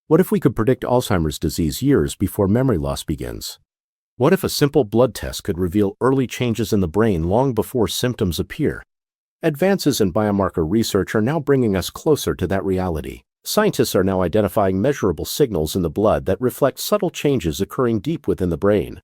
What if we could predict Alzheimer's disease years before memory loss begins? What if a simple blood test could reveal early changes in the brain long before symptoms appear? Advances in biomarker research are now bringing us closer to that reality. Scientists are now identifying measurable signals in the blood that reflect subtle changes occurring deep within the brain.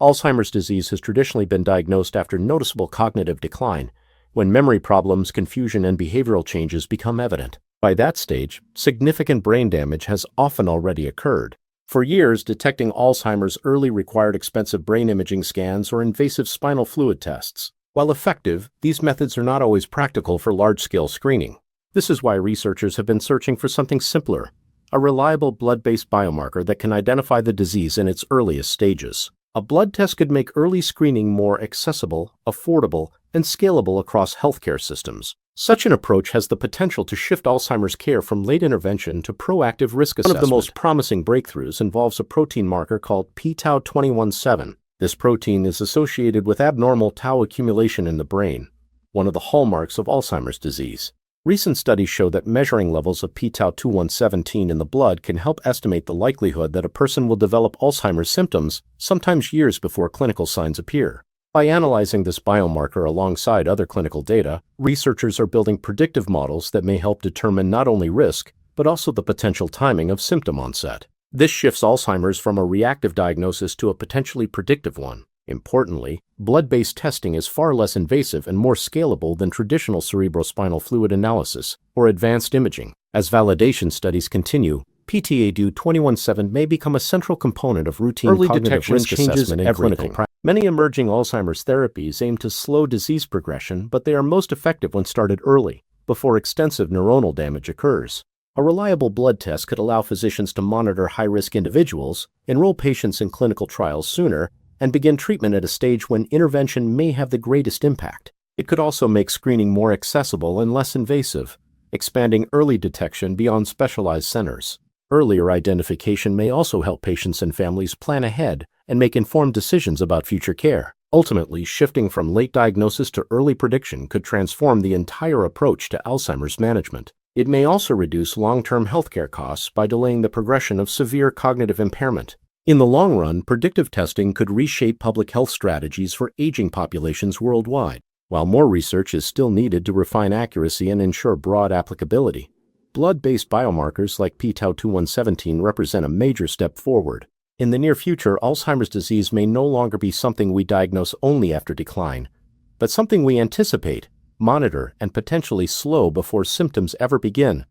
Alzheimer's disease has traditionally been diagnosed after noticeable cognitive decline, when memory problems, confusion, and behavioral changes become evident. By that stage, significant brain damage has often already occurred. For years, detecting Alzheimer's early required expensive brain imaging scans or invasive spinal fluid tests. While effective, these methods are not always practical for large-scale screening. This is why researchers have been searching for something simpler, a reliable blood-based biomarker that can identify the disease in its earliest stages. A blood test could make early screening more accessible, affordable, and scalable across healthcare systems. Such an approach has the potential to shift Alzheimer's care from late intervention to proactive risk assessment. One of the most promising breakthroughs involves a protein marker called p-tau217. This protein is associated with abnormal tau accumulation in the brain, one of the hallmarks of Alzheimer's disease. Recent studies show that measuring levels of p-tau217 in the blood can help estimate the likelihood that a person will develop Alzheimer's symptoms, sometimes years before clinical signs appear. By analyzing this biomarker alongside other clinical data, researchers are building predictive models that may help determine not only risk, but also the potential timing of symptom onset. This shifts Alzheimer's from a reactive diagnosis to a potentially predictive one. Importantly, blood-based testing is far less invasive and more scalable than traditional cerebrospinal fluid analysis or advanced imaging. As validation studies continue, p-tau217 may become a central component of routine early detection risk assessment in clinical practice. Many emerging Alzheimer's therapies aim to slow disease progression, but they are most effective when started early, before extensive neuronal damage occurs. A reliable blood test could allow physicians to monitor high-risk individuals, enroll patients in clinical trials sooner, and begin treatment at a stage when intervention may have the greatest impact. It could also make screening more accessible and less invasive, expanding early detection beyond specialized centers. Earlier identification may also help patients and families plan ahead and make informed decisions about future care. Ultimately, shifting from late diagnosis to early prediction could transform the entire approach to Alzheimer's management. It may also reduce long-term healthcare costs by delaying the progression of severe cognitive impairment. In the long run, predictive testing could reshape public health strategies for aging populations worldwide. While more research is still needed to refine accuracy and ensure broad applicability, blood-based biomarkers like p-tau217 represent a major step forward. In the near future, Alzheimer's disease may no longer be something we diagnose only after decline, but something we anticipate, monitor, and potentially slow before symptoms ever begin.